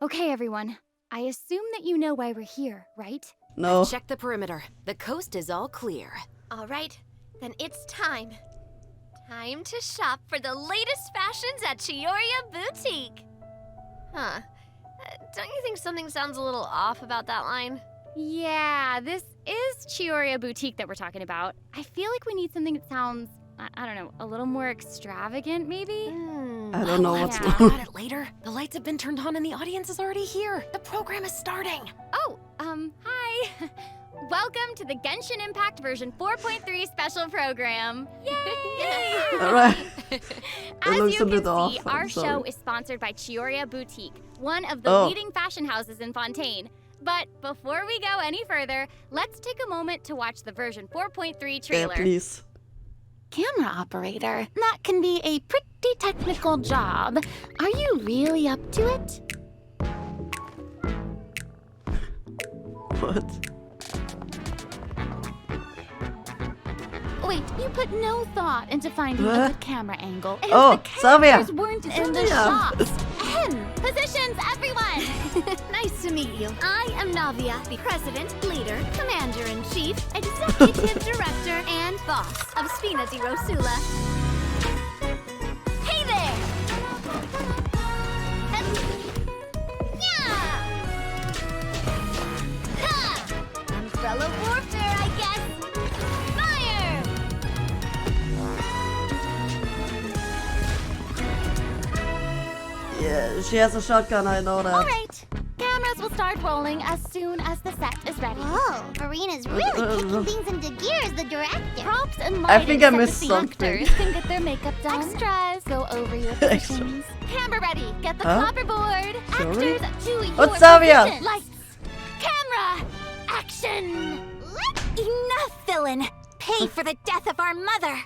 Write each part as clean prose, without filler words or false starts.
Okay, everyone. I assume that you know why we're here, right? No. Check the perimeter. The coast is all clear. All right, then it's time. Time to shop for the latest fashions at Chioria Boutique. Huh. Don't you think something sounds a little off about that line? Yeah, this is Chioria Boutique that we're talking about. I feel like we need something that sounds, I don't know, a little more extravagant, maybe? I don't know what's yeah. Talk about it later. The lights have been turned on and the audience is already here. The program is starting. Oh, hi. Welcome to the Genshin Impact version 4.3 special program. Yay! Alright. As looks you a bit can off, see, I'm our sorry. show is sponsored by Chioria Boutique, one of the Oh. leading fashion houses in Fontaine. But before we go any further, let's take a moment to watch the version 4.3 Yeah, trailer. please. Camera operator, that can be a pretty technical job. Are you really up to it? What? Wait, you put no thought into finding a What? good camera angle. And Oh, the Savia. characters weren't in the Savia. shots. Positions, everyone! Nice to meet you. I am Navia, the president, leader, commander-in-chief, executive director, and boss of Spina di Rosula. Hey there! Yeah! Ha! Umbrella warfare, I guess. Fire! Yeah, she has a shotgun, I know that. All right, cameras will start rolling as soon as the set is ready. Whoa, Marina's really kicking things into gear as the director. Props and I lighting think I so that missed the something. actors can get their makeup done. Extras, go over your Extra. positions. Camera ready, get the Huh? clapperboard. Sorry? Actors to your What's Savia? positions. Lights, camera, action. Enough, villain! Pay for the death of our mother!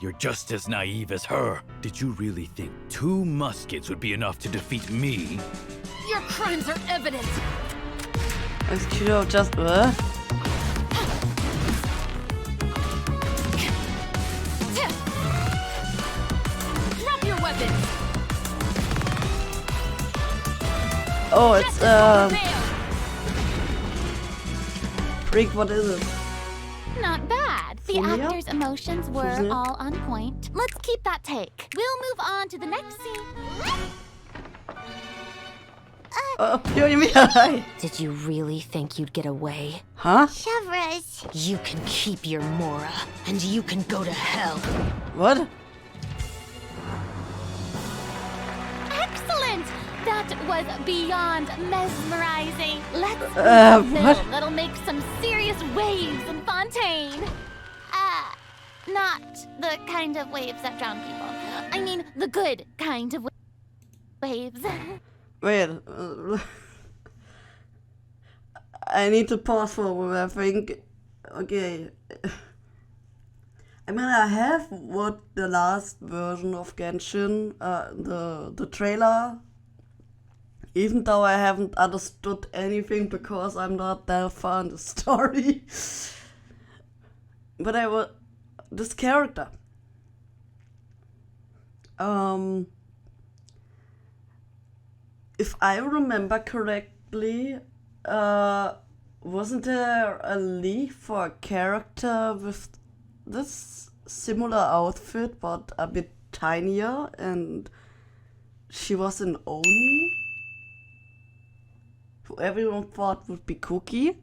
You're just as naive as her. Did you really think 2 muskets would be enough to defeat me? Your crimes are evident. I should have just. Drop your weapons. Oh, it's There. freak. What is it? Not bad. The Sonia? actors' emotions were Sonia? all on point. Let's keep that take. We'll move on to the next scene. Oh, you mean hi? Did you really think you'd get away? Huh? Chevras. You can keep your Mora, and you can go to hell. What? Excellent! That was beyond mesmerizing. Let's move what? to film that'll make some serious waves in Fontaine. Not the kind of waves that drown people. I mean, the good kind of waves. Wait. I need to pause for a moment. I think. Okay. I mean, I have watched the last version of Genshin, the trailer. Even though I haven't understood anything because I'm not that far in the story. But I was this character. If I remember correctly, wasn't there a leak for a character with this similar outfit but a bit tinier, and she was an Oni who everyone thought would be Cookie?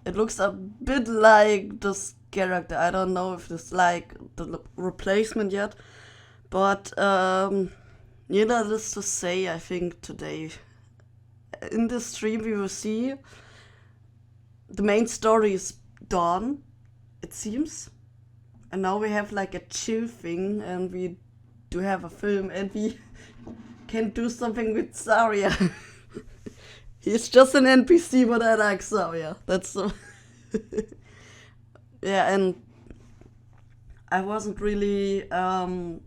It looks a bit like this character. I don't know if it's like the replacement yet, but needless to say, I think today in this stream we will see the main story is done, it seems, and now we have like a chill thing, and we do have a film, and we can do something with Zarya. He's just an NPC, but I like Zarya. That's so. Yeah, and I wasn't really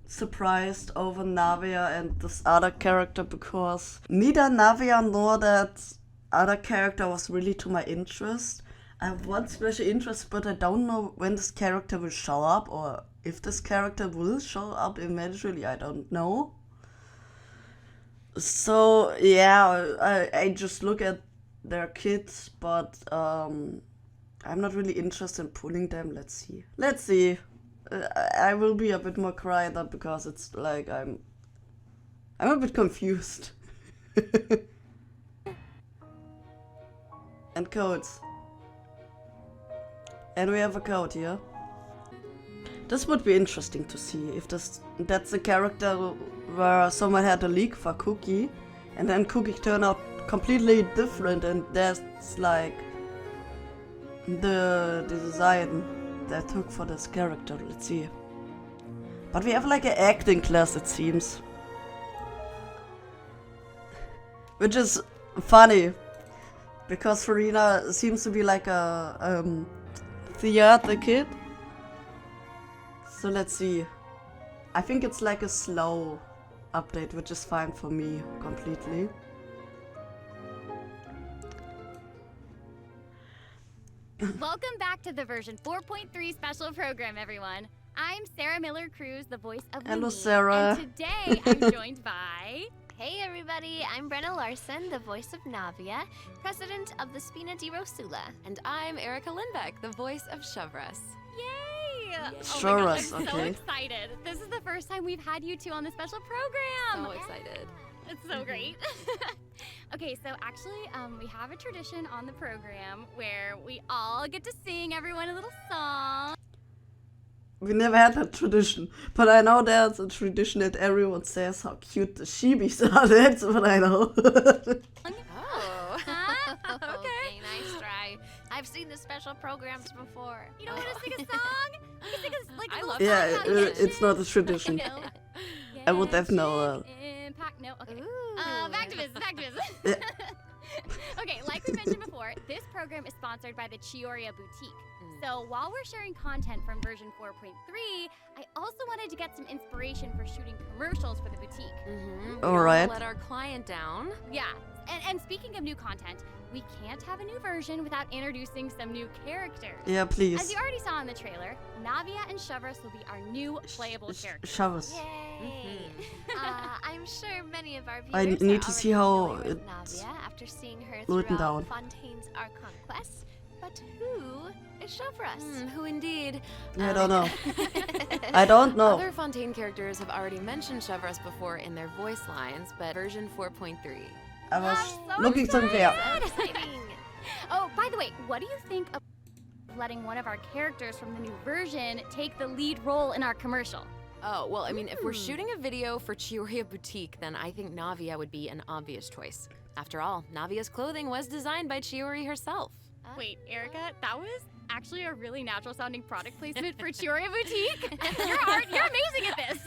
surprised over Navia and this other character because neither Navia nor that other character was really to my interest. I have one special interest, but I don't know when this character will show up or if this character will show up eventually. I don't know. So yeah, I just look at their kids, but I'm not really interested in pulling them. Let's see. Let's see. I will be a bit more quiet because it's like I'm a bit confused. And codes. And we have a code here. This would be interesting to see if that's the character where someone had a leak for Cookie, and then Cookie turned out completely different, and that's like the design they took for this character. Let's see. But we have like an acting class, it seems. Which is funny, because Farina seems to be like a theater kid. So let's see. I think it's like a slow update, which is fine for me completely. Welcome back to the version 4.3 special program, everyone. I'm Sarah Miller Cruz, the voice of Hello, Winnie, Sarah. And today I'm joined by... Hey everybody, I'm Brenna Larson, the voice of Navia, president of the Spina di Rosula. And I'm Erica Lindbeck, the voice of Shovras. Yay! Show oh my us, gosh, I'm so okay. excited. This is the first time we've had you two on the special program. So excited. It's so great. Okay, so actually, we have a tradition on the program where we all get to sing everyone a little song. We never had that tradition, but I know there's a tradition that everyone says how cute the shibis are. That's what I know. Oh. Huh? Okay, nice try. I've seen the special programs before. You don't want to sing a song? You can sing a, like, a I little love song Yeah, about it's not a tradition. No. I would have known. Impact. No. Okay. Ooh. Back to business. Back to business. Yeah. Okay, like we mentioned before, this program is sponsored by the Chioria Boutique. So while we're sharing content from version 4.3, I also wanted to get some inspiration for shooting commercials for the boutique. Mm-hmm. All right. Let our client down. Yeah, and speaking of new content, we can't have a new version without introducing some new characters. Yeah, As please. you already saw in the trailer, Navia and Shovras will be our new playable characters. Show us. Yay! I'm sure many of our viewers I are need to see already how familiar with it's Navia after seeing her written throughout down. Fontaine's Archon quest. But who is Shovras? Who indeed? I don't know. I don't know. Other Fontaine characters have already mentioned Shovras before in their voice lines, but version 4.3. I was so looking somewhere. Exciting! Oh, by the way, what do you think of letting one of our characters from the new version take the lead role in our commercial? Oh, well, I mean, if we're shooting a video for Chioria Boutique, then I think Navia would be an obvious choice. After all, Navia's clothing was designed by Chiori herself. Wait, Erica, that was actually a really natural sounding product placement for Chioria Boutique. You're amazing at this.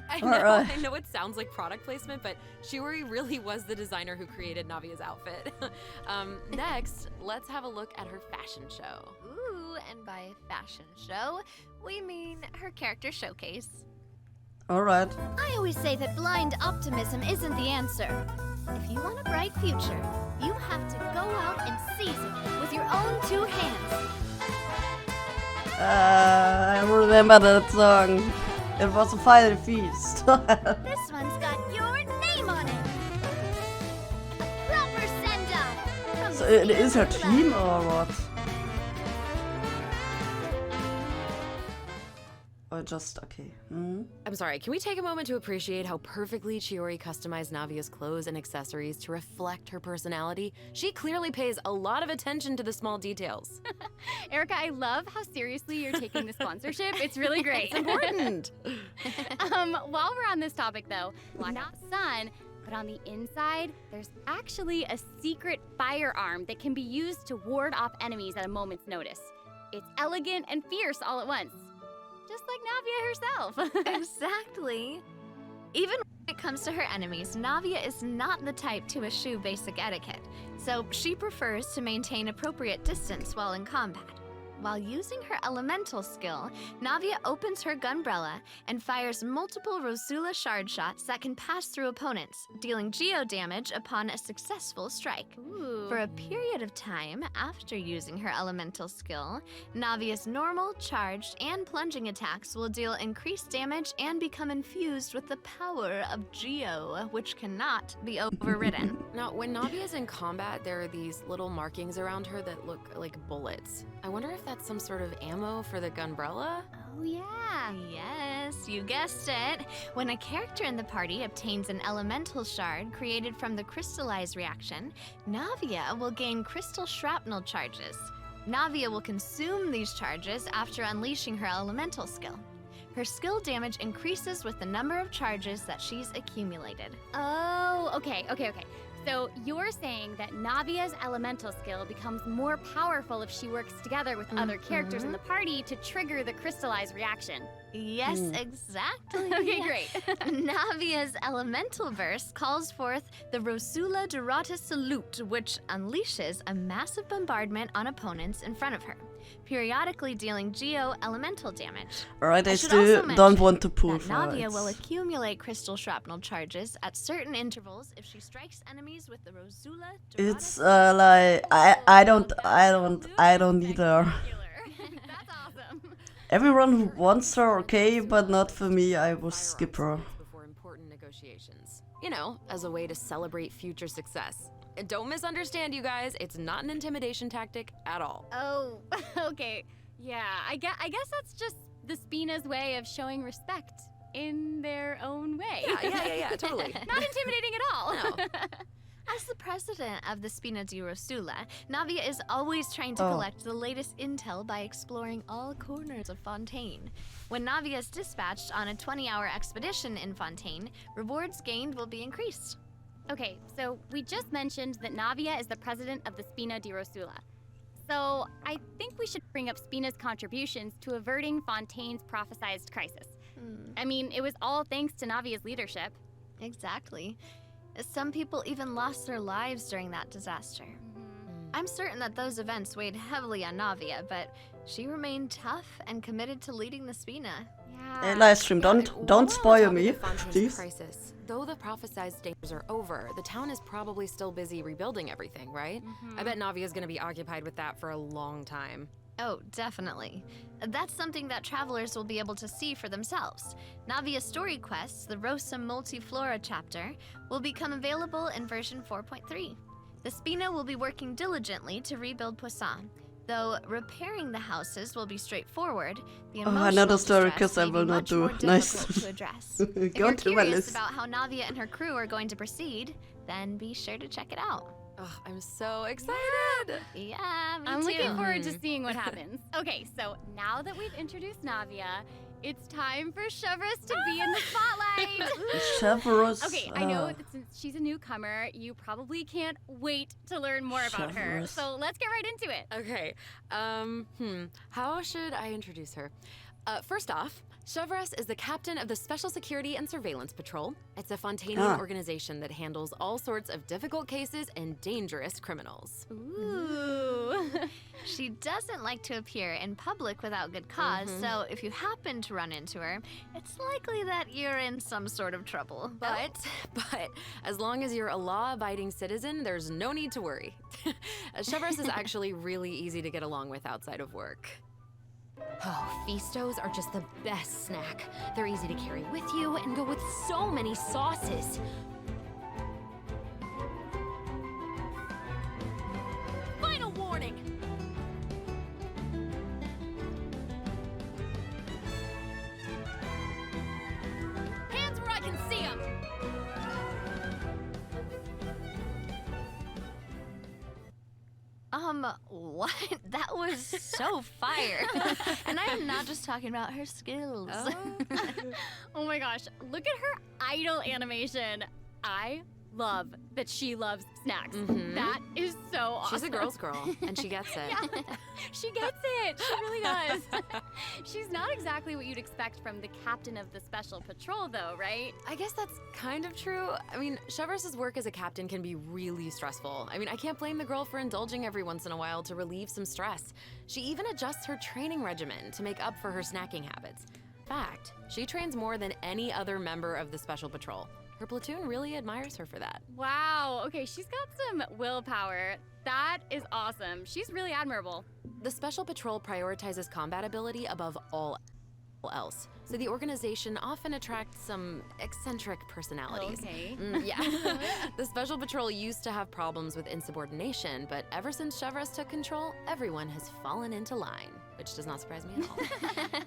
I know it sounds like product placement, but Chiori really was the designer who created Navia's outfit. Next, let's have a look at her fashion show. Ooh, and by fashion show, we mean her character showcase. Alright. I always say that blind optimism isn't the answer. If you want a bright future, you have to go out and seize it with your own two hands. I remember that song. It was a fire feast. This one's got your name on it. A proper send-off. So it is her team or what? Or just, okay. I'm sorry, can we take a moment to appreciate how perfectly Chiori customized Navia's clothes and accessories to reflect her personality? She clearly pays a lot of attention to the small details. Erica, I love how seriously you're taking the sponsorship. It's really great. It's important. While we're on this topic, though, not sun, but on the inside, there's actually a secret firearm that can be used to ward off enemies at a moment's notice. It's elegant and fierce all at once. Just like Navia herself. Exactly. Even when it comes to her enemies, Navia is not the type to eschew basic etiquette, so she prefers to maintain appropriate distance while in combat. While using her elemental skill, Navia opens her gunbrella and fires multiple Rosula shard shots that can pass through opponents, dealing geo damage upon a successful strike. Ooh. For a period of time after using her elemental skill, Navia's normal, charged, and plunging attacks will deal increased damage and become infused with the power of Geo, which cannot be overridden. Now, when Navia's in combat, there are these little markings around her that look like bullets. I wonder if that's some sort of ammo for the gunbrella? Oh, yeah. Yes, you guessed it. When a character in the party obtains an elemental shard created from the crystallize reaction, Navia will gain crystal shrapnel charges. Navia will consume these charges after unleashing her elemental skill. Her skill damage increases with the number of charges that she's accumulated. Oh, okay. So you're saying that Navia's elemental skill becomes more powerful if she works together with other characters in the party to trigger the crystallize reaction. Yes, exactly. Okay, great. Navia's elemental verse calls forth the Rosula Dorata Salute, which unleashes a massive bombardment on opponents in front of her, periodically dealing geo elemental damage. Alright, I I should still also don't want to that prove Navia will accumulate crystal shrapnel charges at certain intervals if she strikes enemies with the Rosula Dorata It's like I don't either. That's awesome. Everyone who wants her, okay, but not for me. I will skip her. Before important negotiations. You know, as a way to celebrate future success. And don't misunderstand, you guys. It's not an intimidation tactic at all. Oh, okay. Yeah, I guess that's just the Spina's way of showing respect in their own way. Yeah, totally. Not intimidating at all. No. As the president of the Spina di Rosula, Navia is always trying to collect the latest intel by exploring all corners of Fontaine. When Navia is dispatched on a 20-hour expedition in Fontaine, rewards gained will be increased. Okay, so we just mentioned that Navia is the president of the Spina di Rosula. So I think we should bring up Spina's contributions to averting Fontaine's prophesized crisis. I mean, it was all thanks to Navia's leadership. Exactly. Some people even lost their lives during that disaster. I'm certain that those events weighed heavily on Navia, but she remained tough and committed to leading the Spina. Hey, Livestream, don't spoil me, Fontaine's please. crisis. Though the prophesized dangers are over, the town is probably still busy rebuilding everything, right? I bet Navia's gonna be occupied with that for a long time. Oh, definitely. That's something that travelers will be able to see for themselves. Navia's story quests, the Rosa Multiflora chapter, will become available in version 4.3. The Spina will be working diligently to rebuild Poisson. Though repairing the houses will be straightforward, the emotional another story distress 'cause I may will be not much do. more Nice. difficult to address. If Go you're to my curious list. about how Navia and her crew are going to proceed, then be sure to check it out. Ugh, I'm so excited! Yeah, me I'm too. looking forward to seeing what happens. Okay, so now that we've introduced Navia, it's time for Chevrolet to be in the spotlight. Chevrolet. Okay, I know that since she's a newcomer, you probably can't wait to learn more about her. Chevrolet. So let's get right into it. Okay, how should I introduce her? First off, Chevrolet is the captain of the Special Security and Surveillance Patrol. It's a Fontainian organization that handles all sorts of difficult cases and dangerous criminals. Ooh. She doesn't like to appear in public without good cause, so if you happen to run into her, it's likely that you're in some sort of trouble. But as long as you're a law-abiding citizen, there's no need to worry. Chevrolet is actually really easy to get along with outside of work. Oh, Feastos are just the best snack. They're easy to carry with you and go with so many sauces. Final warning! Hands where I can see them! What? That was so fire. And I am not just talking about her skills. Oh my gosh, look at her idle animation. I love that she loves snacks. Mhm. That is so awesome. She's a girl's girl, and she gets it. Yeah, she gets it. She really does. She's not exactly what you'd expect from the captain of the special patrol, though, right? I guess that's kind of true. I mean, Chevress's work as a captain can be really stressful. I mean, I can't blame the girl for indulging every once in a while to relieve some stress. She even adjusts her training regimen to make up for her snacking habits. In fact, she trains more than any other member of the special patrol. Her platoon really admires her for that. Wow. Okay, she's got some willpower. That is awesome. She's really admirable. The special patrol prioritizes combat ability above all else, so the organization often attracts some eccentric personalities. Okay. Yeah. The Special Patrol used to have problems with insubordination, but ever since Chevress took control, everyone has fallen into line, which does not surprise me at all.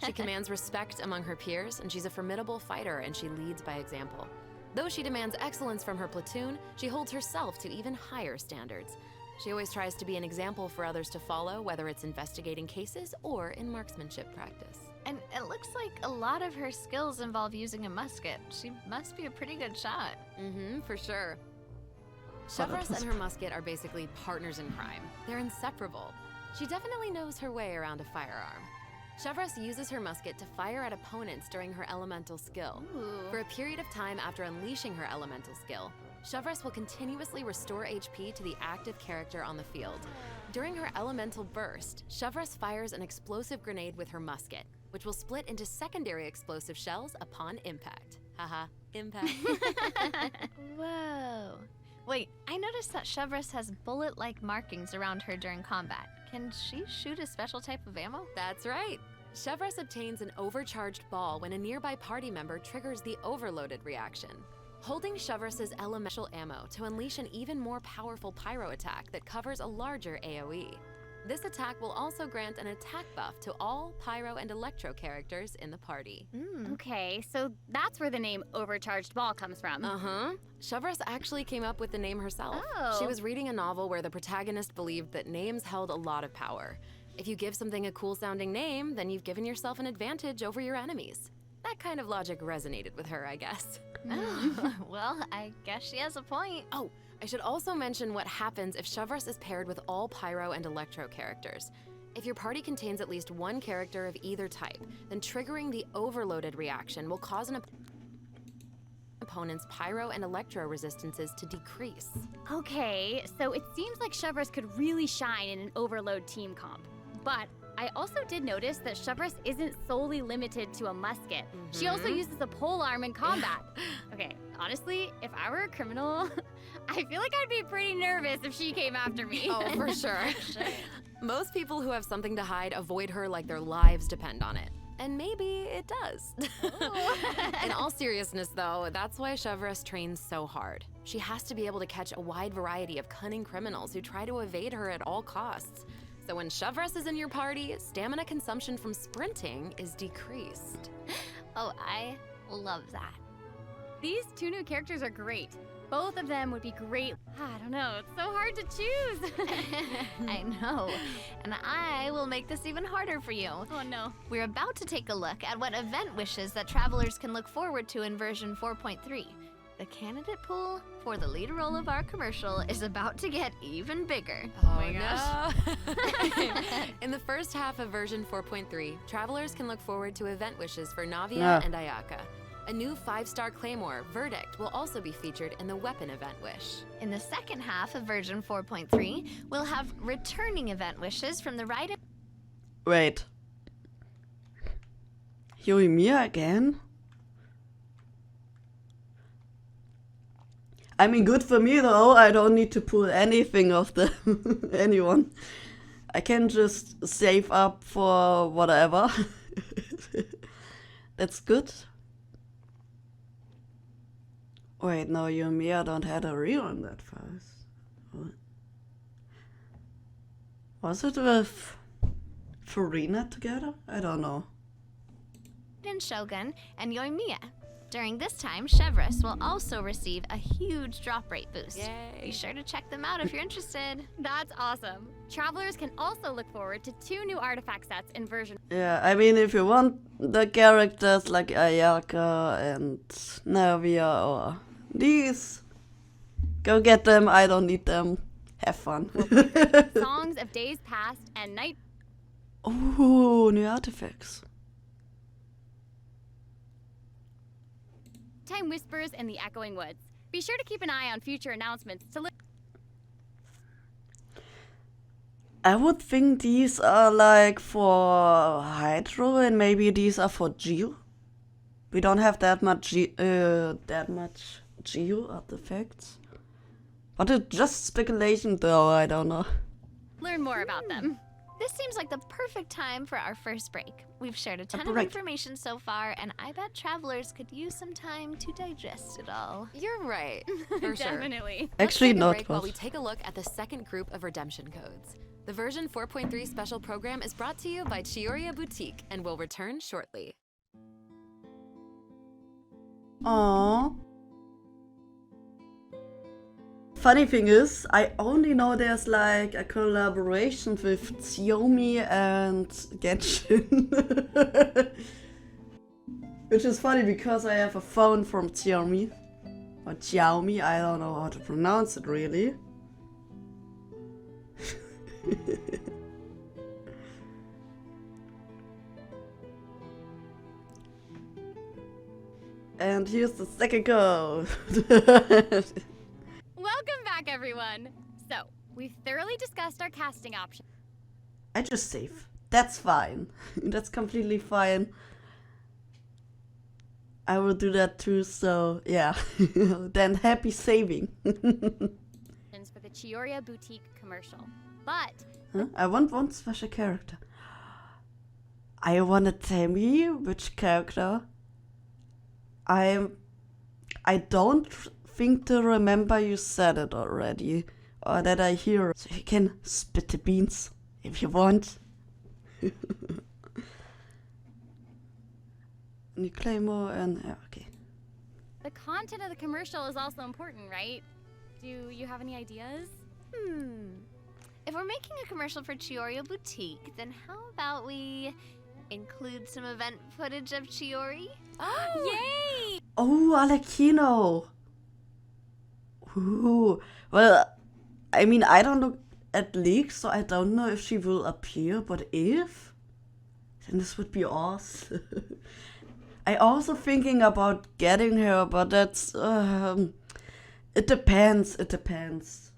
She commands respect among her peers, and she's a formidable fighter, and she leads by example. Though she demands excellence from her platoon, she holds herself to even higher standards. She always tries to be an example for others to follow, whether it's investigating cases or in marksmanship practice. And it looks like a lot of her skills involve using a musket. She must be a pretty good shot. Mm-hmm, for sure. Chevress and her musket are basically partners in crime. They're inseparable. She definitely knows her way around a firearm. Chevress uses her musket to fire at opponents during her elemental skill. Ooh. For a period of time after unleashing her elemental skill, Chevress will continuously restore HP to the active character on the field. During her elemental burst, Chevress fires an explosive grenade with her musket, which will split into secondary explosive shells upon impact. Haha, impact. Whoa. Wait, I noticed that Chevress has bullet-like markings around her during combat. Can she shoot a special type of ammo? That's right. Chevress obtains an overcharged ball when a nearby party member triggers the overloaded reaction. Holding Chevress's elemental ammo to unleash an even more powerful pyro attack that covers a larger AoE. This attack will also grant an attack buff to all pyro and electro characters in the party. Okay, so that's where the name Overcharged Ball comes from. Uh-huh. Chevress actually came up with the name herself. Oh. She was reading a novel where the protagonist believed that names held a lot of power. If you give something a cool-sounding name, then you've given yourself an advantage over your enemies. That kind of logic resonated with her, I guess. Oh, well, I guess she has a point. Oh, I should also mention what happens if Chevress is paired with all pyro and electro characters. If your party contains at least one character of either type, then triggering the overloaded reaction will cause an opponent's pyro and electro resistances to decrease. Okay, so it seems like Chevress could really shine in an overload team comp. But I also did notice that Chevress isn't solely limited to a musket. She also uses a polearm in combat. Okay, honestly, if I were a criminal, I feel like I'd be pretty nervous if she came after me. Oh, for sure. Most people who have something to hide avoid her like their lives depend on it. And maybe it does. In all seriousness, though, that's why Chevress trains so hard. She has to be able to catch a wide variety of cunning criminals who try to evade her at all costs. So when Chevress is in your party, stamina consumption from sprinting is decreased. Oh, I love that. These two new characters are great. Both of them would be great. I don't know, it's so hard to choose. I know. And I will make this even harder for you. Oh no. We're about to take a look at what event wishes that travelers can look forward to in version 4.3. The candidate pool for the lead role of our commercial is about to get even bigger. Oh my gosh. In the first half of version 4.3, travelers can look forward to event wishes for Navia and Ayaka. A new 5-star claymore, Verdict, will also be featured in the weapon event wish. In the second half of version 4.3, we'll have returning event wishes from the ride. Wait. Yoimiya again? I mean, good for me though. I don't need to pull anything of them. Anyone. I can just save up for whatever. That's good. Wait, no, Yoimiya don't have a rerun that fast. What? Was it with Farina together? I don't know. And Shogun and Yoimiya. During this time, Chevress will also receive a huge drop rate boost. Yay. Be sure to check them out if you're interested. That's awesome. Travelers can also look forward to 2 new artifact sets in version. Yeah, I mean, if you want the characters like Ayaka and Navia or these, Go get them, I don't need them. Have fun. Songs of days past and night. Oh, new artifacts. Time whispers in the echoing woods. Be sure to keep an eye on future announcements to I would think these are like for Hydro and maybe these are for Geo. We don't have that much Geo artifacts. But it's just speculation though, I don't know. learn more about them. This seems like the perfect time for our first break. We've shared a ton of break. information so far, and I bet travelers could use some time to digest it all. You're right, for sure. Definitely. Actually, Let's take a not break while both. we take a look at the second group of redemption codes. The version 4.3 special program is brought to you by Chioria Boutique and will return shortly. Aww. Funny thing is, I only know there's like a collaboration with Xiaomi and Genshin. Which is funny because I have a phone from Xiaomi. Or Xiaomi, I don't know how to pronounce it really. And here's the second code. Welcome back, everyone. So, we've thoroughly discussed our casting options. I just save. That's fine. That's completely fine. I will do that too, so yeah. Then happy saving. For the Chioria Boutique commercial. But Huh? I want one special character. I wanna tell me which character. I don't think to remember you said it already. Or that I hear. So you can spit the beans if you want. New Claymore and yeah, okay. the content of the commercial is also important, right? Do you have any ideas? If we're making a commercial for Chioria Boutique, then how about we include some event footage of Chiori? Yay! Oh, Alekino! Ooh. Well, I mean, I don't look at leaks, so I don't know if she will appear, but if, then this would be awesome. I also thinking about getting her, but that's, it depends,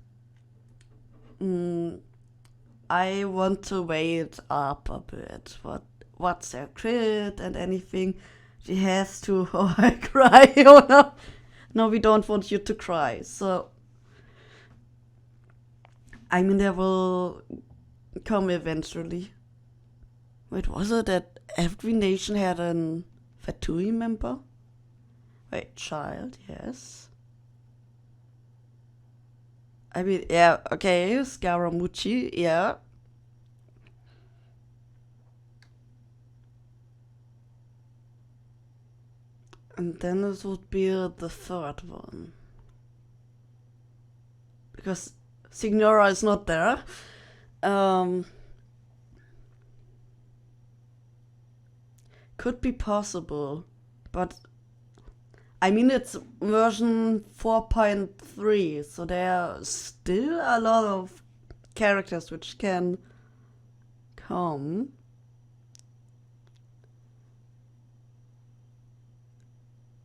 I want to weigh it up a bit. What's her crit and anything? She has to. Oh, I cry. Oh no, no, we don't want you to cry. So, I mean, there will come eventually. Wait, was it that every nation had an Fatui member? Wait, child, yes. I mean, yeah, okay, Scaramucci, yeah. And then it would be the third one. Because Signora is not there. Could be possible, but I mean, it's version 4.3, so there are still a lot of characters which can come.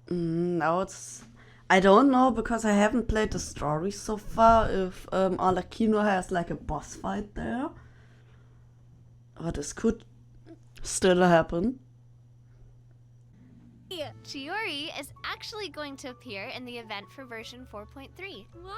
Now it's... I don't know, because I haven't played the story so far, if Arlecchino has like a boss fight there. But this could still happen. Chiori is actually going to appear in the event for version 4.3. What?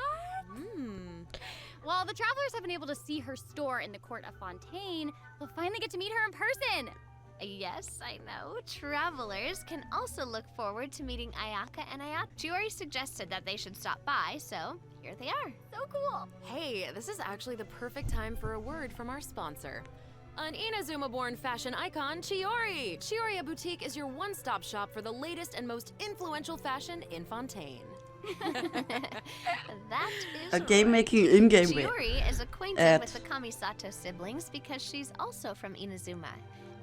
While the travelers have been able to see her store in the court of Fontaine, they'll finally get to meet her in person. Yes, I know. Travelers can also look forward to meeting Ayaka and Ayaka. Chiori suggested that they should stop by, so here they are. So cool. Hey, this is actually the perfect time for a word from our sponsor. An Inazuma-born fashion icon, Chiori! Chioria Boutique is your one-stop shop for the latest and most influential fashion in Fontaine. That is A game making in-game way. Chiori is acquainted with the Kamisato siblings because she's also from Inazuma.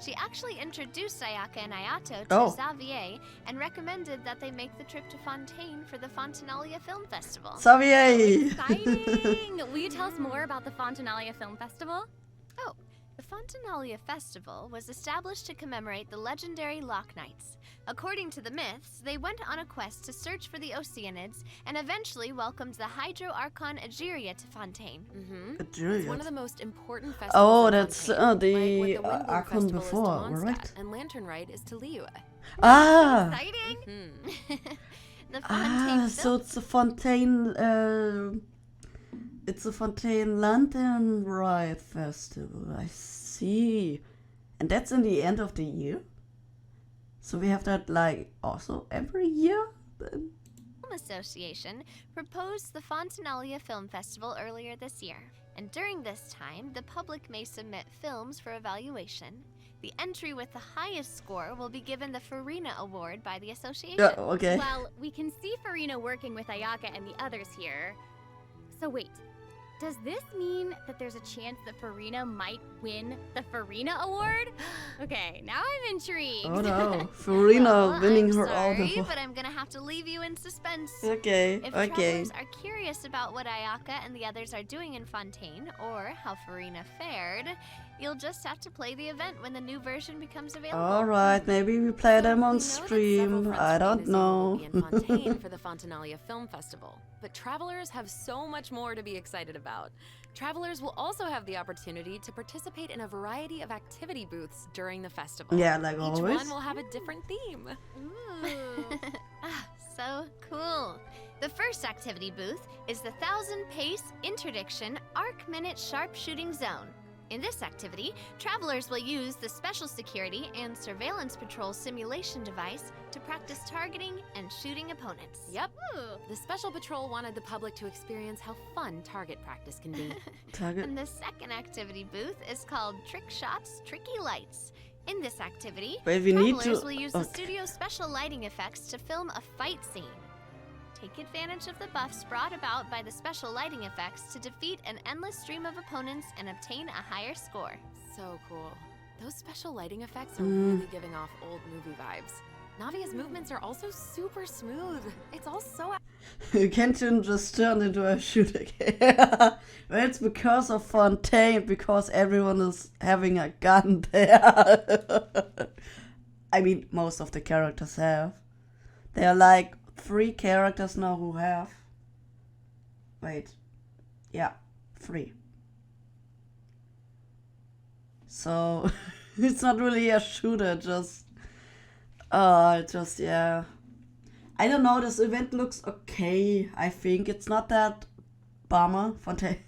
She actually introduced Ayaka and Ayato to Oh. Xavier and recommended that they make the trip to Fontaine for the Fontanalia Film Festival. Xavier! Exciting! Will you tell us more about the Fontanalia Film Festival? Oh, the Fontanalia Festival was established to commemorate the legendary Loch Knights. According to the myths, they went on a quest to search for the Oceanids and eventually welcomed the Hydro Archon Egeria to Fontaine. It's one of the most important festivals. Oh, in that's Fontaine, the like what the Windbloom Archon Festival is to before, Mondstadt, right? And Lantern Rite is to Liyue. Ah! Exciting! The Fontaine Ah, so Film it's the Fontaine, it's the Fontaine Lantern Ride Festival. I see. And that's in the end of the year? So we have that, like, also every year? Then? Association proposed the Fontanalia Film Festival earlier this year. And during this time, the public may submit films for evaluation. The entry with the highest score will be given the Farina Award by the association. Yeah, okay. Well, we can see Farina working with Ayaka and the others here. So wait, does this mean that there's a chance that Farina might win the Farina Award? Okay, now I'm intrigued. Oh no, Farina Well, winning I'm her sorry, all but I'm gonna have to leave you in suspense. Okay, If okay. travelers are curious about what Ayaka and the others are doing in Fontaine, or how Farina fared, you'll just have to play the event when the new version becomes available. Alright, maybe we play them We on know that several stream. friends I from don't Museum will know. be in Fontaine for the Fontanalia Film Festival, but travelers have so much more to be excited about. Travelers will also have the opportunity to participate in a variety of activity booths during the festival. Yeah, like Each always. one will have a different theme. Ah, so cool. The first activity booth is the 1,000 Pace Interdiction Arc Minute Sharpshooting Zone. In this activity, travelers will use the Special Security and Surveillance Patrol simulation device to practice targeting and shooting opponents. Yep. The Special Patrol wanted the public to experience how fun target practice can be. Target. And the second activity booth is called Trick Shots, Tricky Lights. In this activity, Wait, we need travelers to. will use the Okay. studio's special lighting effects to film a fight scene. Take advantage of the buffs brought about by the special lighting effects to defeat an endless stream of opponents and obtain a higher score. So cool. Those special lighting effects are really giving off old movie vibes. Navia's movements are also super smooth. It's all so Genshin just turned into a shooter game. Well, it's because of Fontaine, because everyone is having a gun there. I mean, most of the characters have. There are like 3 characters now who have. Wait. Yeah, 3. So, it's not really a shooter, just... yeah. I don't know, this event looks okay, I think. It's not that bummer. Fontaine.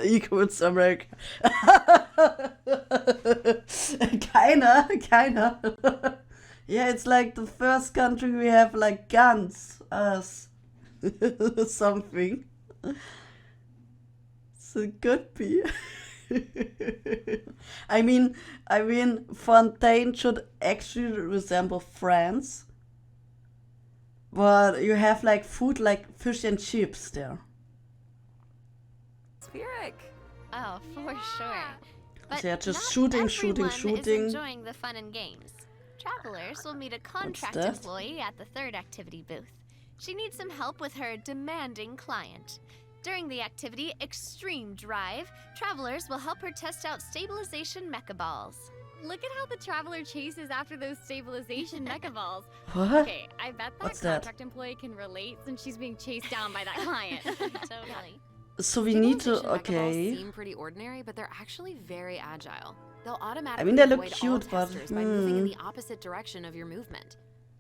Equals America. Kinda. Yeah, it's like the first country we have like guns as something. So it could be. I mean, Fontaine should actually resemble France. But you have like food like fish and chips there. spheric. Oh, for sure. But So yeah, just not shooting. everyone is enjoying the fun and games. Travelers will meet a contract that? employee at the third activity booth. She needs some help with her demanding client. During the activity Extreme Drive, travelers will help her test out stabilization mecha balls. Look at how the traveler chases after those stabilization mecha balls. What? Okay, I bet that What's that? contract employee can relate since she's being chased down by that client. Totally. So we need to. Stabilization mecha balls Okay. seem pretty ordinary, but they're actually very agile. They'll automatically I mean, they look avoid all cute, but, testers by moving in the opposite direction of your movement.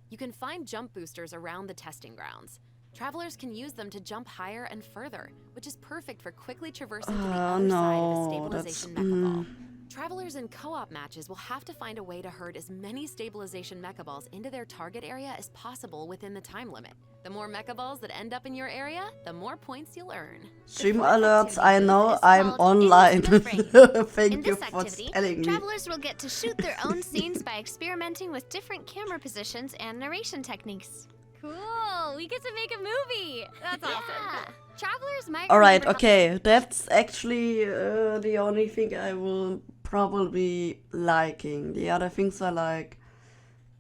You can find jump boosters around the testing grounds. Travelers can use them to jump higher and further, which is perfect for quickly traversing to the Oh, other side of a no, stabilization that's- mecha ball. Travelers in co-op matches will have to find a way to herd as many stabilization mecha balls into their target area as possible within the time limit. The more mecha balls that end up in your area, the more points you'll earn. Stream fourth alerts, activity I booth know is I'm called online. Into the Frame. Thank In you this for activity, telling me. travelers will get to shoot their own scenes by experimenting with different camera positions and narration techniques. Cool, we get to make a movie. That's awesome. Yeah. Travelers might Alright, remember how- okay. That's actually the only thing I will probably liking. The other things are like,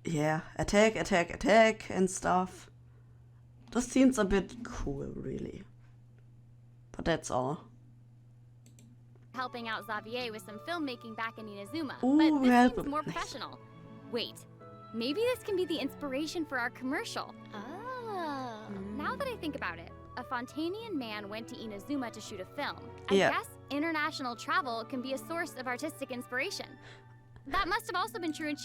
yeah, attack, attack, attack and stuff. This seems a bit cool, really. But that's all. Helping out Xavier with some filmmaking back in Inazuma, Ooh, but this well, seems more nice. professional. Wait, maybe this can be the inspiration for our commercial. Oh. Now that I think about it, a Fontanian man went to Inazuma to shoot a film. Yeah. I guess international travel can be a source of artistic inspiration. That must have also been true in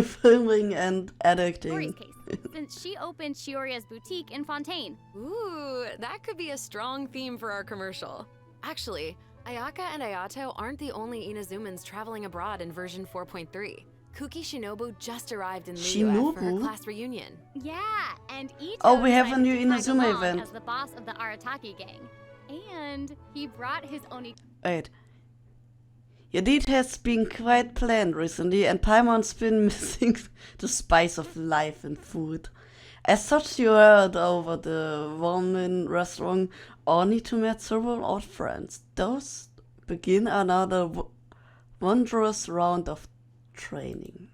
Filming and editing. Shioria's case, since she opened Shioria's boutique in Fontaine. Ooh, that could be a strong theme for our commercial. Actually, Ayaka and Ayato aren't the only Inazumans traveling abroad in version 4.3. Kuki Shinobu just arrived in Liyue for her Shinobu? class reunion. Yeah, and Ito Oh, we have a decided new to tag Inazuma along event. as the boss of the Arataki gang. And he brought his Oni. Wait. Your deed has been quite planned recently, and Paimon's been missing the spice of life and food. As such, you heard over the ramen restaurant, only to meet several old friends. Those begin another wondrous round of training.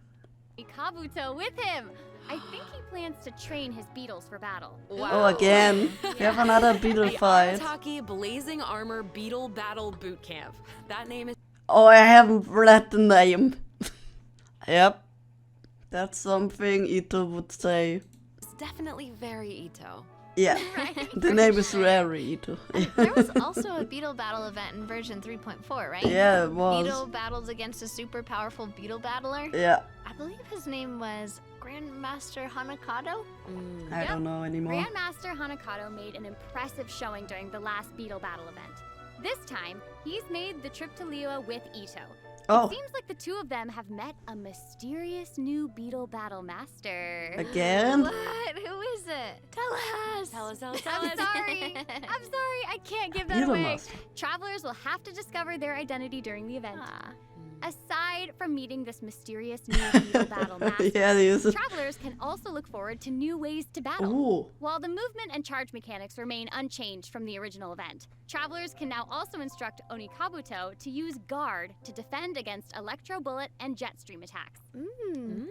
Kabuto with him. I think he plans to train his beetles for battle. Oh, again. We have another beetle The fight. Arataki Blazing Armor Beetle Battle Boot Camp. That name is Oh, I haven't read the name. Yep. That's something Ito would say. definitely very Ito. Yeah. The name is very Ito. There was also a beetle battle event in version 3.4, right? Yeah, it was. Beetle battles against a super powerful beetle battler. Yeah. I believe his name was Grandmaster Hanakado. I Yep. don't know anymore. Grandmaster Hanakado made an impressive showing during the last beetle battle event. This time, he's made the trip to Liyue with Ito. Oh, It seems like the two of them have met a mysterious new beetle battle master. again? What? Who is it? Tell us. Tell us, tell us, I'm sorry. I'm sorry. I can't give that Beetle away. master. Travelers will have to discover their identity during the event. Ah. Aside from meeting this mysterious new beetle battle master, Yeah, they use it. travelers can also look forward to new ways to battle. Ooh. While the movement and charge mechanics remain unchanged from the original event, travelers can now also instruct Onikabuto to use Guard to defend against Electro Bullet and Jet Stream attacks.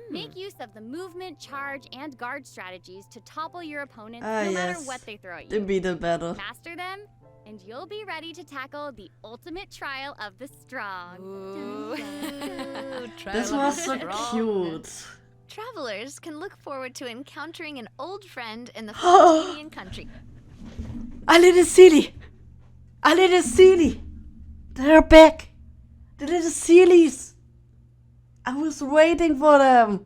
Make use of the movement, charge, and guard strategies to topple your opponents no matter what they throw at The you. beetle battle. Master them, and you'll be ready to tackle the ultimate trial of the strong. Ooh. This was so cute. Travelers can look forward to encountering an old friend in the Fontanian country. A little silly. A little silly. They're back. The little sillies. I was waiting for them.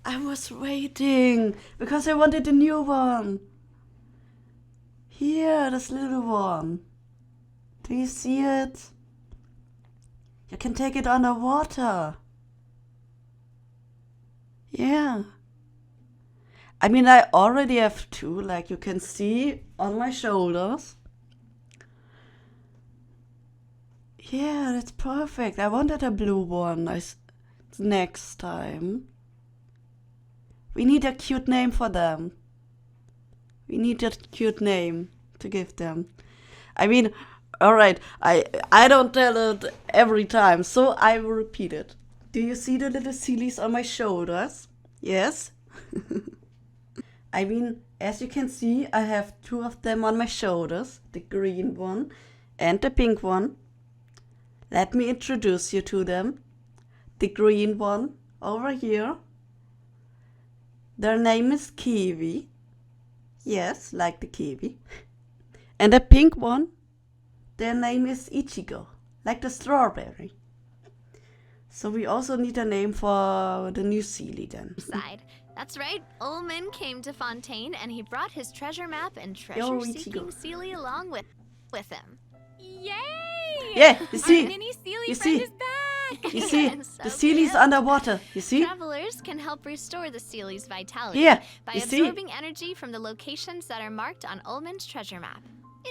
I was waiting because I wanted a new one. Here, this little one. Do you see it? You can take it underwater. Yeah. I mean, I already have two, like you can see on my shoulders. Yeah, that's perfect. I wanted a blue one next time. We need a cute name for them. We need a cute name to give them. I mean, alright, I don't tell it every time, so I will repeat it. Do you see the little sillies on my shoulders? Yes? I mean, as you can see, I have two of them on my shoulders, the green one and the pink one. Let me introduce you to them. The green one over here. Their name is Kiwi. Yes, like the kiwi. And the pink one, their name is Ichigo, like the strawberry. So we also need a name for the new Sealy then. Side. That's right. Ullman came to Fontaine and he brought his treasure map and treasure-seeking Ichigo. Sealy along with him. Yay! Yeah, you Our see, mini Sealy you friend see. is back! you see, So the Sealy's cute. underwater, you see? Travelers can help restore the Sealy's vitality Here, by you see? absorbing energy from the locations that are marked on Ullman's treasure map.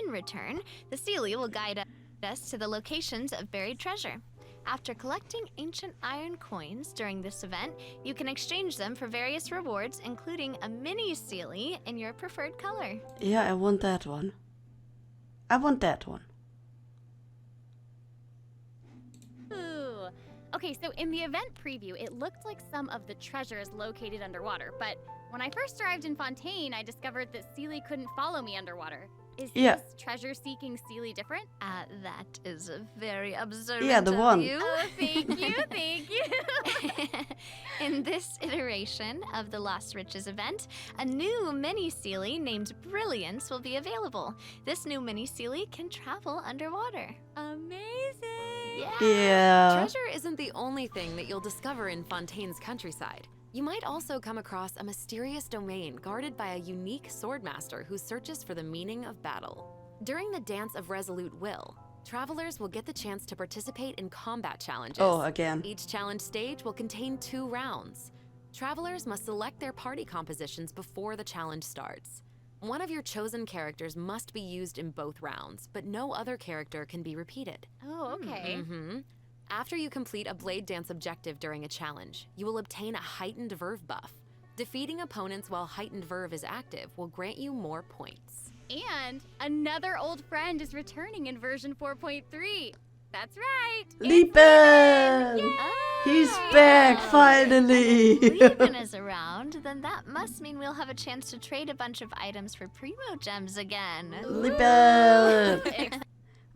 In return, the Sealy will guide us to the locations of buried treasure. After collecting ancient iron coins during this event, you can exchange them for various rewards, including a mini Sealy in your preferred color. Yeah, I want that one. I want that one. Okay, so in the event preview, it looked like some of the treasures located underwater, but when I first arrived in Fontaine, I discovered that Seely couldn't follow me underwater. Is Yeah. this treasure-seeking Seely different? That is a very observant Yeah, the of one. you. Oh, thank you, thank you. In this iteration of the Lost Riches event, a new mini Seely named Brilliance will be available. This new mini Seely can travel underwater. Amazing. Yeah. Treasure isn't the only thing that you'll discover in Fontaine's countryside. You might also come across a mysterious domain guarded by a unique swordmaster who searches for the meaning of battle. During the Dance of Resolute Will, travelers will get the chance to participate in combat challenges. Oh, again. Each challenge stage will contain 2 rounds. Travelers must select their party compositions before the challenge starts. One of your chosen characters must be used in both rounds, but no other character can be repeated. Oh, okay. After you complete a Blade Dance objective during a challenge, you will obtain a heightened verve buff. Defeating opponents while heightened verve is active will grant you more points. And another old friend is returning in version 4.3. That's right. Lieben! He's back, finally! Lieben is around, then that must mean we'll have a chance to trade a bunch of items for Primo Gems again. Lieben!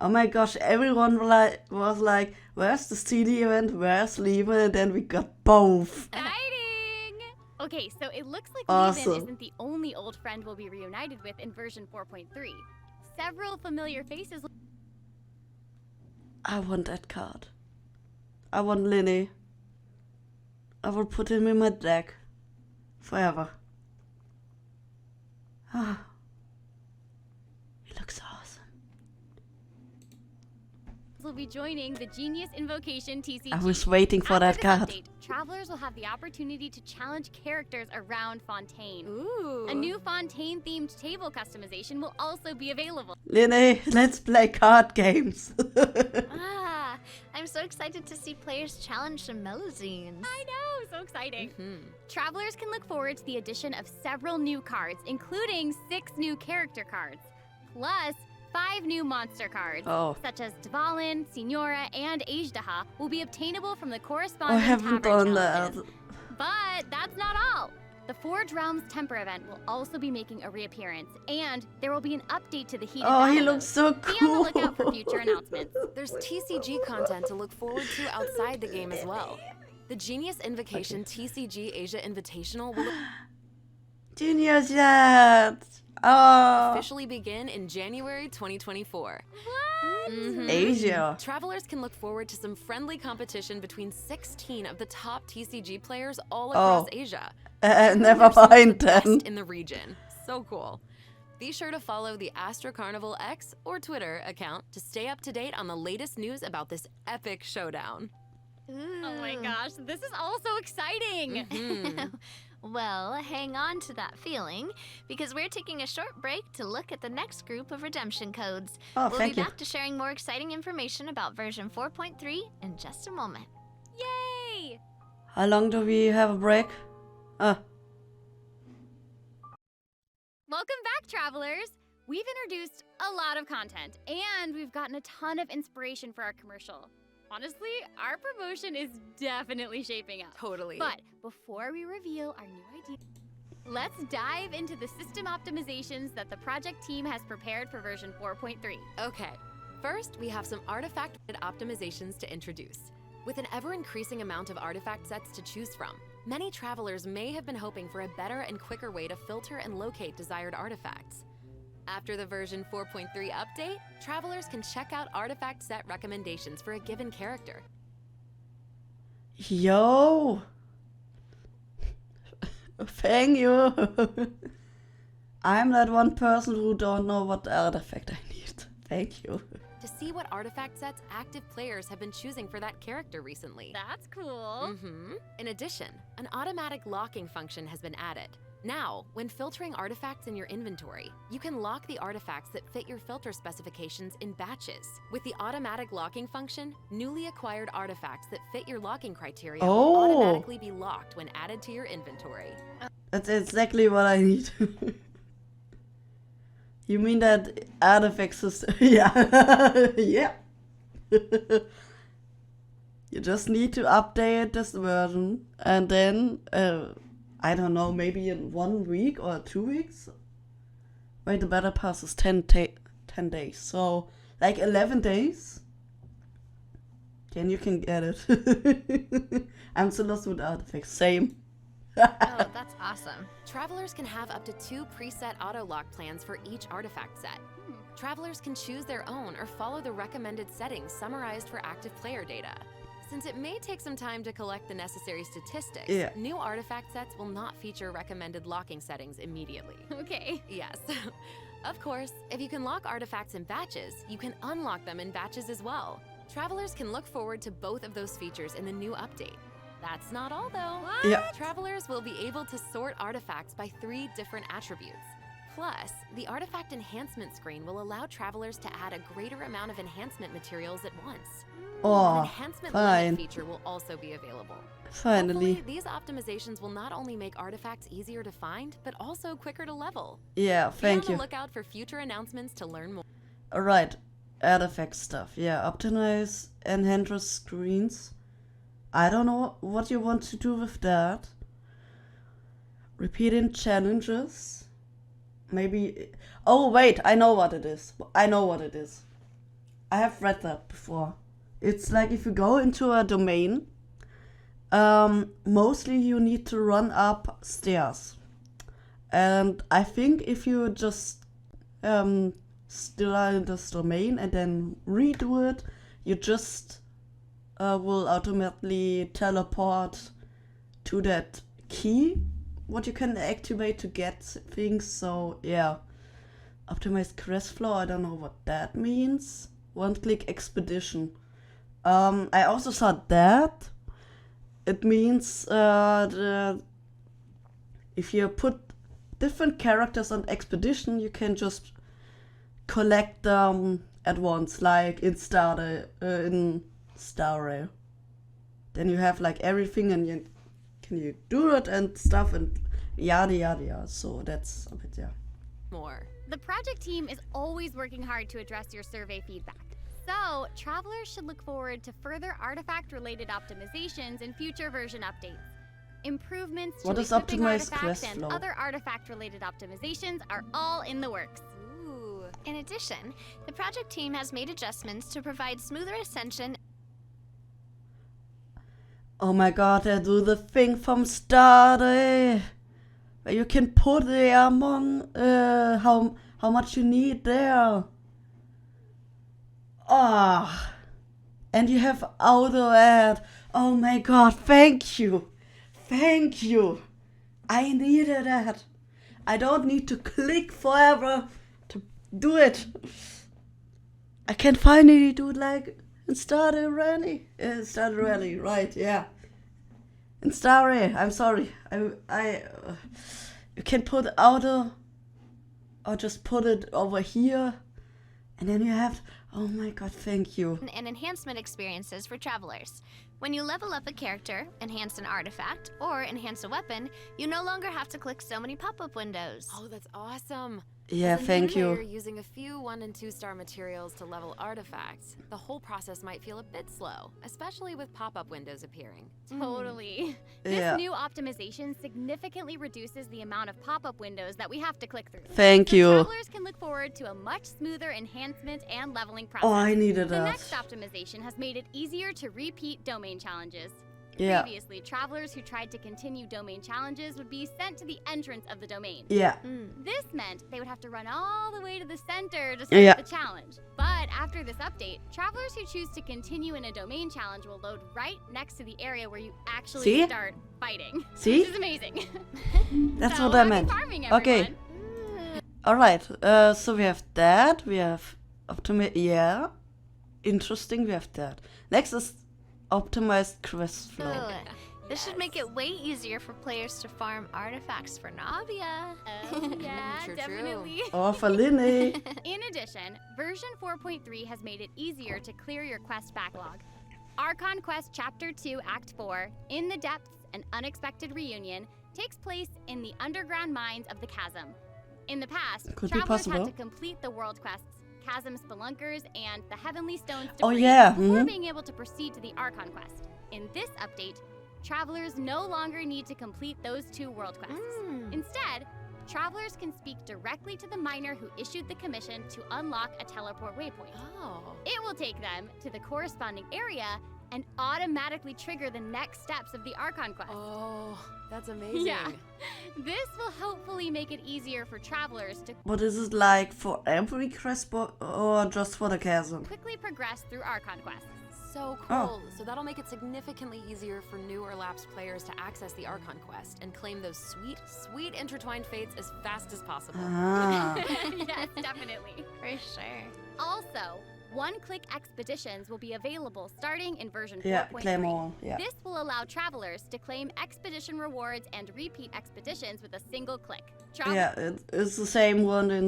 Oh my gosh, everyone was like, where's the CD event, where's Lieben? And then we got both. Exciting! Okay, so it looks like Awesome. Leven isn't the only old friend we'll be reunited with in version 4.3. Several familiar faces. I want that card. I want Linny. I will put him in my deck. Forever. Ah. He looks awesome. will be joining the Genius Invocation TCG. I was waiting for After that this card. update, travelers will have the opportunity to challenge characters around Fontaine. Ooh. A new Fontaine-themed table customization will also be available. Linny, let's play card games. I'm so excited to see players challenge some Melazines. I know, so exciting. Travelers can look forward to the addition of several new cards, including 6 new character cards, plus 5 new monster cards, such as Dvalin, Signora, and Ajdaha, will be obtainable from the corresponding I haven't tavern done that. challenges. But that's not all. The Forge Realms Temper event will also be making a reappearance, and there will be an update to the heated Oh, he battle looks mode. so Be on the cool. lookout for future announcements. There's TCG content to look forward to outside the game as well. The Genius Invocation TCG Asia Invitational will Junior Jet. Oh, officially begin in January 2024. Asia. Travelers can look forward to some friendly competition between 16 of the top TCG players all across Asia. Never They're some of mind the best then. in the region. So cool. Be sure to follow the Astro Carnival X or Twitter account to stay up to date on the latest news about this epic showdown. Oh my gosh, this is all so exciting! Well, hang on to that feeling, because we're taking a short break to look at the next group of redemption codes. Oh, we'll thank be you. back to sharing more exciting information about version 4.3 in just a moment. Yay! How long do we have a break? Welcome back, travelers! We've introduced a lot of content, and we've gotten a ton of inspiration for our commercial. Honestly, our promotion is definitely shaping up. Totally. But before we reveal our new idea, let's dive into the system optimizations that the project team has prepared for version 4.3. Okay, first we have some artifact optimizations to introduce. With an ever-increasing amount of artifact sets to choose from, many travelers may have been hoping for a better and quicker way to filter and locate desired artifacts. After the version 4.3 update, travelers can check out artifact set recommendations for a given character. Yo. Thank you. I'm that one person who don't know what artifact I need. Thank you. To see what artifact sets active players have been choosing for that character recently. That's cool. In addition, an automatic locking function has been added. Now, when filtering artifacts in your inventory, you can lock the artifacts that fit your filter specifications in batches. With the automatic locking function, newly acquired artifacts that fit your locking criteria will automatically be locked when added to your inventory. That's exactly what I need. You mean that artifact system? Yeah. Yeah. You just need to update this version, and then, I don't know, maybe in 1 week or 2 weeks? Wait, the battle pass is 10 days, so like 11 days? Then you can get it. I'm so lost with artifacts. Same. Oh, that's awesome. Travelers can have up to 2 preset auto-lock plans for each artifact set. Travelers can choose their own or follow the recommended settings summarized for active player data. Since it may take some time to collect the necessary statistics, Yeah. new artifact sets will not feature recommended locking settings immediately. Okay. Yes. Of course, if you can lock artifacts in batches, you can unlock them in batches as well. Travelers can look forward to both of those features in the new update. That's not all though. Yeah. Travelers will be able to sort artifacts by 3 different attributes. Plus, the artifact enhancement screen will allow travelers to add a greater amount of enhancement materials at once. An Oh, enhancement fine. limit feature will also be available. Finally. Hopefully, these optimizations will not only make artifacts easier to find, but also quicker to level. Yeah, thank Be on you. the lookout for future announcements to learn more. Alright, artifact stuff. Yeah, optimize enhancer screens. I don't know what you want to do with that. Repeating challenges. Maybe. Oh, wait, I know what it is. I know what it is. I have read that before. It's like if you go into a domain, mostly you need to run up stairs. And I think if you just still are in this domain and then redo it, you just will automatically teleport to that key, what you can activate to get things. So yeah, optimize quest flow, I don't know what that means. One-click expedition. I also saw that. It means if you put different characters on expedition, you can just collect them at once, like in Star Rail. Then you have like everything, and you do it and stuff, and yada yada yada. So that's a bit, yeah. More. The project team is always working hard to address your survey feedback. So, travelers should look forward to further artifact-related optimizations in future version updates. Improvements to What is equipping optimized artifacts quest and flow? other artifact-related optimizations are all in the works. Ooh. In addition, the project team has made adjustments to provide smoother ascension. Oh my god, I do the thing from Starday, where you can put the among how much you need there. Ah, and you have auto ad. Oh my god, thank you, thank you. I needed that. I don't need to click forever to do it. I can finally do it like in Stardew Rally. Stardew Rally, right? Yeah. In Starry, I'm sorry. You can put auto, or just put it over here, and then you have. Oh my god, thank you. And enhancement experiences for travelers. When you level up a character, enhance an artifact, or enhance a weapon, you no longer have to click so many pop-up windows. Oh, that's awesome. Yeah, As a new thank player you. using a few 1- and 2-star materials to level artifacts, the whole process might feel a bit slow, especially with pop-up windows appearing. Totally. This Yeah. new optimization significantly reduces the amount of pop-up windows that we have to click through. Thank So you. travelers can look forward to a much smoother enhancement and leveling process. Oh, I needed The that. next optimization has made it easier to repeat domain challenges. Yeah. Previously, travelers who tried to continue domain challenges would be sent to the entrance of the domain. Yeah. This meant they would have to run all the way to the center to start Yeah. the challenge. But after this update, travelers who choose to continue in a domain challenge will load right next to the area where you actually See? start fighting. See? Which is amazing. That's So, what I happy meant. farming, Okay. everyone. Alright, so we have that. We have optimize. Yeah. Interesting, we have that. Next is optimized quest flow. Ugh. This should make it way easier for players to farm artifacts for Navia. Oh, yeah, True, true. definitely. Or for Linny. In addition, version 4.3 has made it easier to clear your quest backlog. Archon Quest Chapter 2 Act 4, In the Depths, An Unexpected Reunion, takes place in the underground mines of the chasm. In the past, Could be travelers possible. had to complete the world quests Chasm Spelunkers and the Heavenly Stones Oh, debris yeah, before mhm. being able to proceed to the Archon quest. In this update, travelers no longer need to complete those 2 world quests. Instead, travelers can speak directly to the miner who issued the commission to unlock a teleport waypoint. Oh. It will take them to the corresponding area and automatically trigger the next steps of the Archon quest. Oh, that's amazing. Yeah. This will hopefully make it easier for travelers to But is it like for every quest or just for the chasm? quickly progress through Archon quests. So cool. So that'll make it significantly easier for new or lapsed players to access the Archon quest and claim those sweet, sweet intertwined fates as fast as possible. Ah. Yes, definitely. For sure. Also, one-click expeditions will be available starting in version 4.3. Yeah, claim all. Yeah. This will allow travelers to claim expedition rewards and repeat expeditions with a single click. Yeah, it's the same one in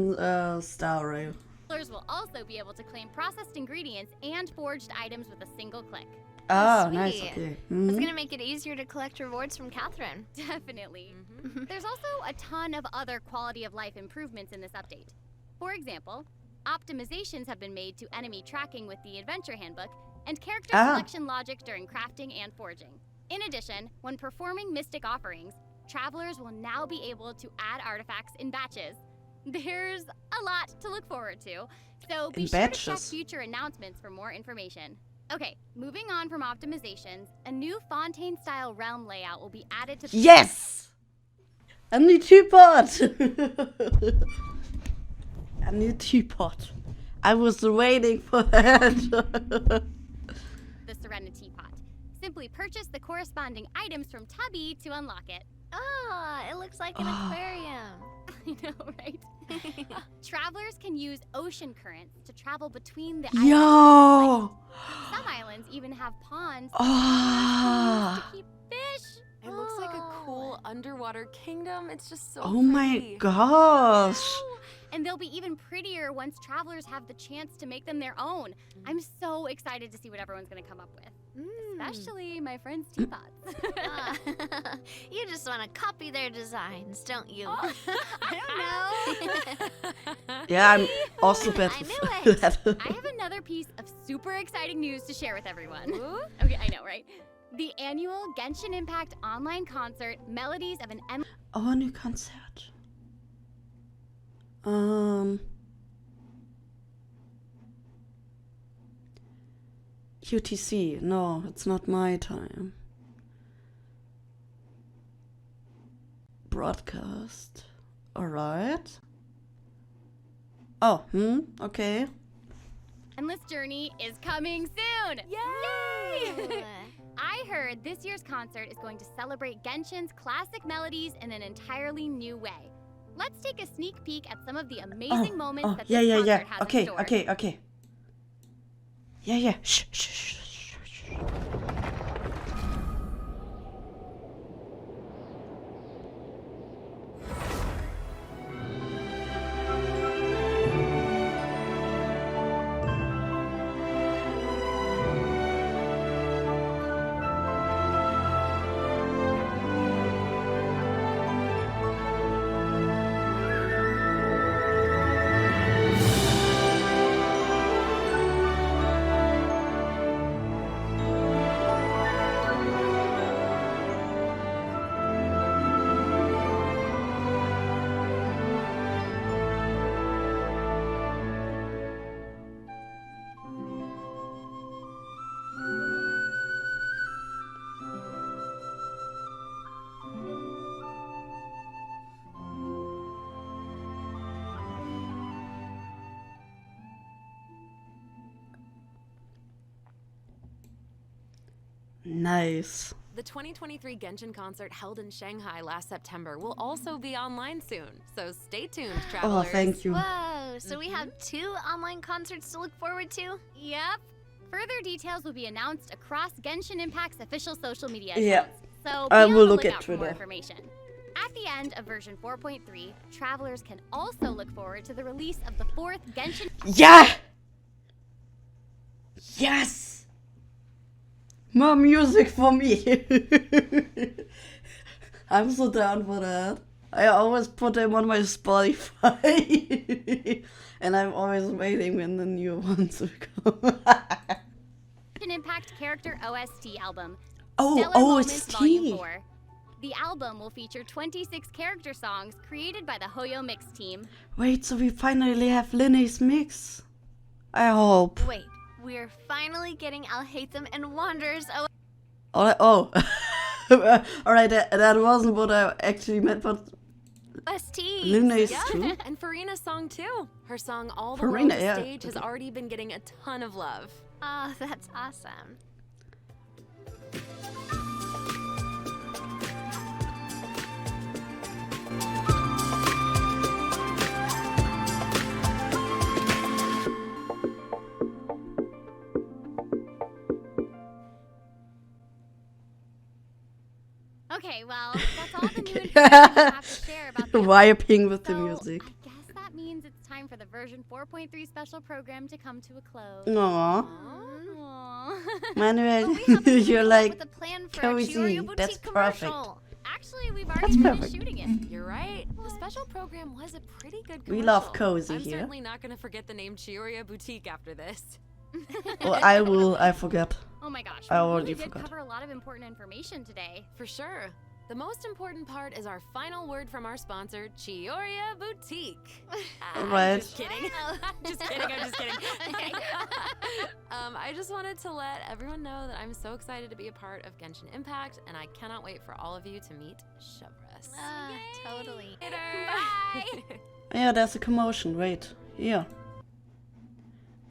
Star Rail. Travelers will also be able to claim processed ingredients and forged items with a single click. Ah, sweet. nice, okay. It's Mhm. gonna make it easier to collect rewards from Catherine. Definitely. There's also a ton of other quality of life improvements in this update. For example, optimizations have been made to enemy tracking with the Adventure Handbook and character selection logic during crafting and forging. In addition, when performing Mystic offerings, travelers will now be able to add artifacts in batches. There's a lot to look forward to, so be In sure to check batches. future announcements for more information. Okay, moving on from optimizations, a new Fontaine-style realm layout will be added to the Yes! A new teapot! A new teapot. I was waiting for that. the Serenity Pot. Simply purchase the corresponding items from Tubby to unlock it. Ah, it looks like an aquarium. I know, right? Travelers can use ocean currents to travel between the islands. Yo! Some islands even have ponds Ah! to keep fish. It looks like a cool underwater kingdom. It's just so Oh my pretty. gosh! Oh, and they'll be even prettier once travelers have the chance to make them their own. I'm so excited to see what everyone's gonna come up with. Especially my friend's teapots. Ah, you just want to copy their designs, don't you? I don't know. Yeah, I'm also better I for knew it. that. I have another piece of super exciting news to share with everyone. Okay, I know, right? The annual Genshin Impact online concert, Melodies of an Endless... Oh, a new concert. UTC. No, it's not my time. Broadcast. Alright. Oh, okay. Endless Journey is coming soon! Yay! I heard this year's concert is going to celebrate Genshin's classic melodies in an entirely new way. Let's take a sneak peek at some of the amazing moments that this concert has in store. Okay. Yeah. Shh. Nice. The 2023 Genshin concert held in Shanghai last September will also be online soon, so stay tuned, Oh, travelers. thank you. Whoa, so we have 2 online concerts to look forward to? Yep. Further details will be announced across Genshin Impact's official social media Yeah. accounts. So I be will on the look at lookout for more Twitter. information. At the end of version 4.3, travelers can also look forward to the release of the 4th Genshin Yeah! Yes! More music for me! I'm so down for that. I always put them on my Spotify. And I'm always waiting when the new ones will come. Genshin Impact Character OST album. Oh, Stellar Moments Volume OST. 4. The album will feature 26 character songs created by the Hoyo Mix team. Wait, so we finally have Linnea's mix. I hope. Wait, we're finally getting I'll Hate Them and Wanderers. Oh. Alright, that wasn't what I actually meant, but OST. Linne is Yeah, too. and Farina's song too. Her song All the Farina, World yeah. Stage has already been getting a ton of love. Oh, that's awesome. Okay, well, that's all the new information I have to share about the Vibing with the So, music. I guess that means it's time for the version 4.3 special program to come to a close. Aww. Aw. Manuel, But we haven't even you're come up like with a plan for our cozy. Cheerio Boutique That's commercial. Actually, we've That's already finished perfect. shooting it. You're right. The special program was a pretty good commercial. We love cozy I'm here. certainly not going to forget the name Chioria Boutique after this. Oh, I forget. Oh my gosh, I we already really did forgot. cover a lot of important information today. For sure. The most important part is our final word from our sponsor, Chioria Boutique. Right. Just kidding. Just kidding. I'm just kidding. I just wanted to let everyone know that I'm so excited to be a part of Genshin Impact, and I cannot wait for all of you to meet Shovres. Totally. Later. Bye. Yeah, there's a commotion. Wait. Here.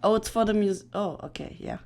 Oh, it's for the music. Oh, okay. Yeah.